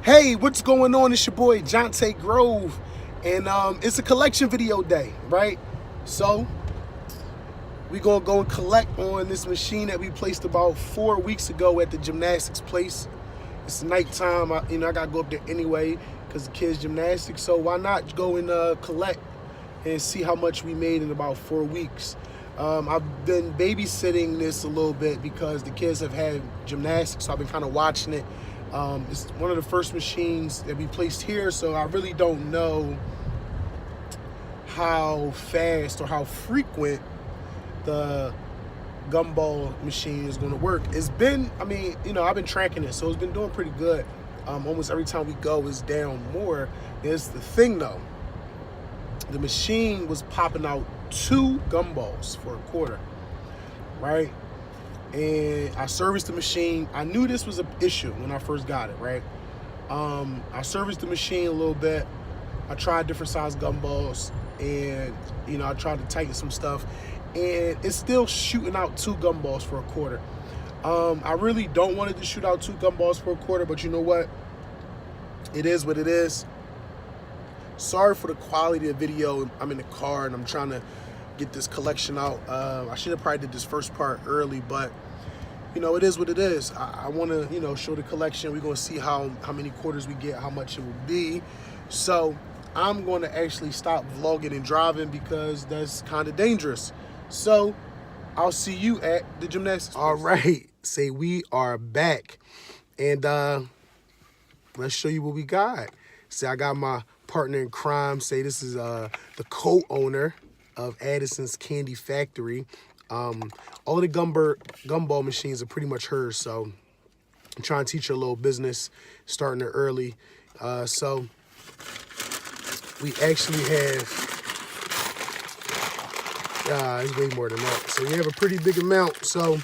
Hey, what's going on? It's your boy Jonte Grove, and it's a collection video day, right? So we gonna go and collect on this machine that we placed about 4 weeks ago at the gymnastics place. It's nighttime, I gotta go up there anyway because the kids gymnastics. So why not go and collect and see how much we made in about 4 weeks? I've been babysitting this a little bit because the kids have had gymnastics, so I've been kind of watching it. It's one of the first machines that we placed here, so I really don't know how fast or how frequent the Gumball machine is going to work. It's been, I've been tracking it, so it's been doing pretty good. Almost every time we go, it's down more. Here's the thing though. The machine was popping out 2 gumballs for a quarter, right? And I serviced the machine. I knew this was an issue when I first got it, right? I serviced the machine a little bit. I tried different size gumballs, and I tried to tighten some stuff, and it's still shooting out 2 gumballs for a quarter. I really don't want it to shoot out 2 gumballs for a quarter, but you know what? It is what it is. Sorry for the quality of the video. I'm in the car and I'm trying to get this collection out. I should have probably did this first part early, but it is what it is. I want to show the collection. We're going to see how many quarters we get, how much it will be. So I'm going to actually stop vlogging and driving because that's kind of dangerous. So I'll see you at the gymnastics. All right, say we are back, and let's show you what we got. See, I got my partner in crime. Say this is the co-owner of Addison's Candy Factory. All of the gumball machines are pretty much hers, so I'm trying to teach her a little business, starting her early. So we actually have, it's way more than that. So we have a pretty big amount. So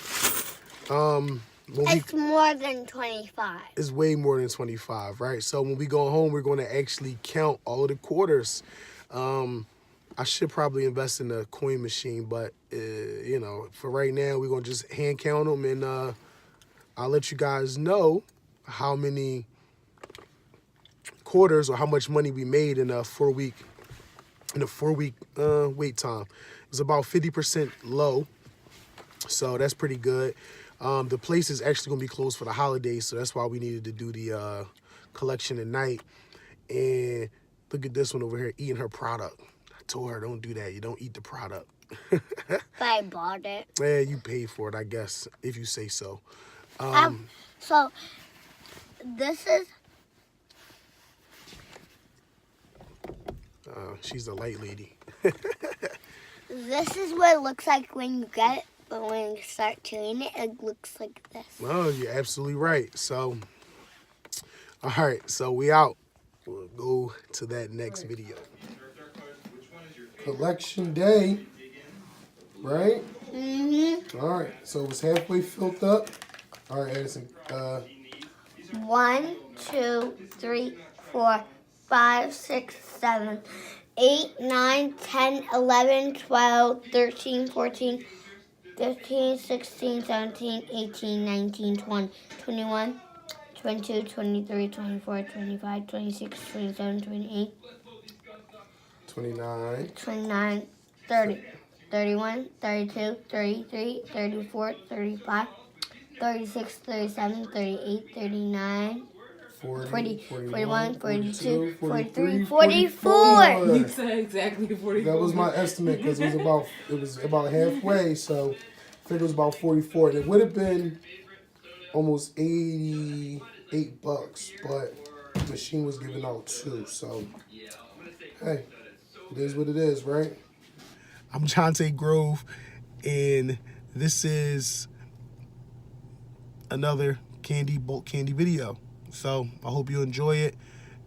it's more than 25. It's way more than 25, right? So when we go home, we're going to actually count all of the quarters. I should probably invest in a coin machine, but, for right now, we're going to just hand count them, and I'll let you guys know how many quarters or how much money we made in a 4-week wait time. It was about 50% low, so that's pretty good. The place is actually going to be closed for the holidays, so that's why we needed to do the collection at night. And look at this one over here, eating her product. I told her, don't do that. You don't eat the product. But I bought it. Yeah, you paid for it, I guess, if you say so. So this is... she's a light lady. This is what it looks like when you get it. But when you start chewing it, it looks like this. Oh, you're absolutely right. So, all right, so we out. We'll go to that next video. Collection day, right? Mm-hmm. All right, so it's halfway filled up. All right, Addison. 1, 2, 3, 4, 5, 6, 7, 8, 9, 10, 11, 12, 13, 14, 15, 16, 17, 18, 19, 20, 21, 22, 23, 24, 25, 26, 27, 28, 29, 30, 31, 32, 33, 34, 35, 36, 37, 38, 39, 40, 41, 42, 43, 44. You said exactly 44. That was my estimate because it was about halfway, so I think it was about 44. It would have been almost $88, but the machine was giving out 2, so hey, it is what it is, right? I'm Jonte Grove, and this is another bulk candy video. So I hope you enjoy it.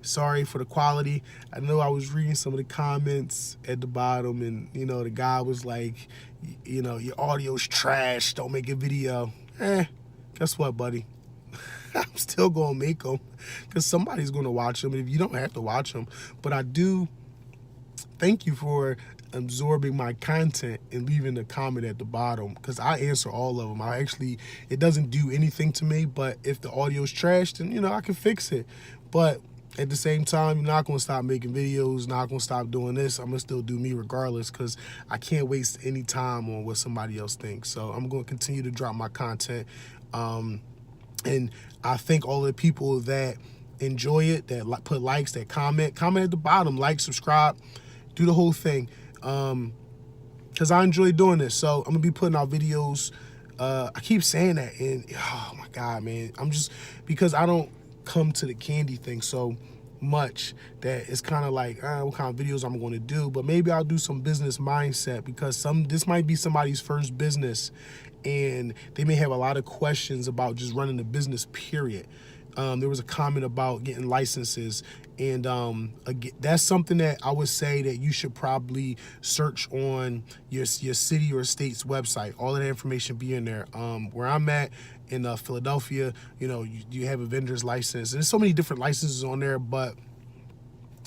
Sorry for the quality. I know I was reading some of the comments at the bottom, and the guy was like, your audio's trash, don't make a video. Guess what, buddy? I'm still gonna make them because somebody's gonna watch them, and if you don't have to watch them. But I do thank you for absorbing my content and leaving a comment at the bottom, because I answer all of them. It doesn't do anything to me, but if the audio's trashed, then, I can fix it. But at the same time, you're not going to stop making videos, not going to stop doing this. I'm going to still do me regardless, because I can't waste any time on what somebody else thinks. So I'm going to continue to drop my content. And I thank all the people that enjoy it, that put likes, that comment at the bottom, like, subscribe, do the whole thing. Because I enjoy doing this. So I'm going to be putting out videos. I keep saying that, and oh my God, man, because I don't come to the candy thing so much that it's kind of like, what kind of videos I'm going to do. But maybe I'll do some business mindset, because this might be somebody's first business, and they may have a lot of questions about just running a business, period. There was a comment about getting licenses, and that's something that I would say that you should probably search on your city or state's website. All of that information be in there. Where I'm at in Philadelphia, you have a vendor's license, and there's so many different licenses on there. But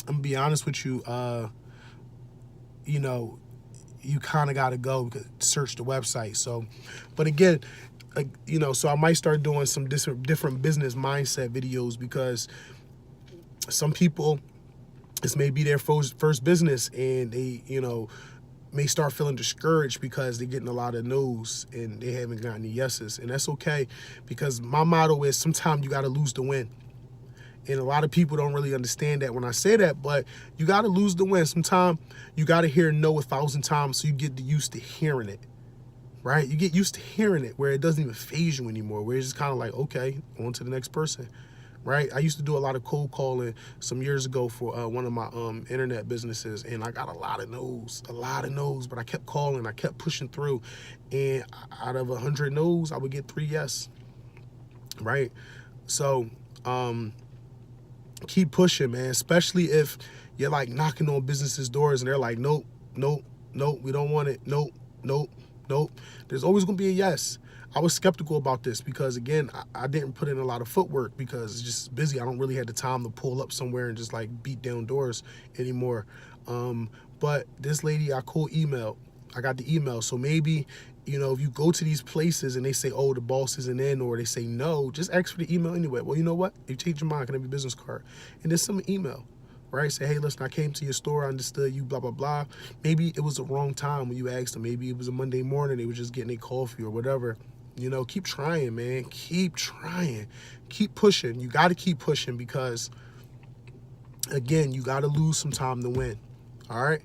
I'm gonna be honest with you, you kind of got to go search the website. So, but again, so I might start doing some different business mindset videos, because some people, this may be their first business, and they, may start feeling discouraged because they're getting a lot of no's and they haven't gotten any yeses. And that's okay, because my motto is sometimes you got to lose to win. And a lot of people don't really understand that when I say that, but you got to lose to win. Sometimes you got to hear no 1,000 times so you get used to hearing it, right? You get used to hearing it where it doesn't even faze you anymore, where it's just kind of like, okay, on to the next person, right? I used to do a lot of cold calling some years ago for one of my internet businesses, and I got a lot of no's, but I kept calling, I kept pushing through, and out of 100 no's, I would get 3 yes, right? So, keep pushing, man, especially if you're like knocking on businesses' doors and they're like, nope, nope, nope, we don't want it, nope, nope, nope. There's always gonna be a yes. I was skeptical about this because, again, I didn't put in a lot of footwork because it's just busy. I don't really have the time to pull up somewhere and just like beat down doors anymore. But this lady I cold emailed, I got the email. So maybe, if you go to these places and they say, oh, the boss isn't in, or they say no, just ask for the email anyway. Well, you know what? If you change your mind, can I have your business card? And then send an email, right? Say, hey, listen, I came to your store. I understood you, blah, blah, blah. Maybe it was the wrong time when you asked them. Maybe it was a Monday morning. They were just getting a coffee or whatever. Keep trying, man. Keep trying. Keep pushing. You got to keep pushing because, again, you got to lose some time to win. All right?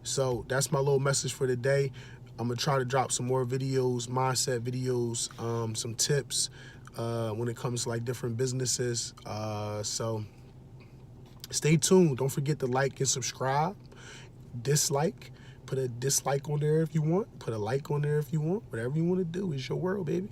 So that's my little message for today. I'm going to try to drop some more videos, mindset videos, some tips when it comes to like different businesses. So stay tuned. Don't forget to like and subscribe. Dislike. Put a dislike on there if you want. Put a like on there if you want. Whatever you want to do is your world, baby.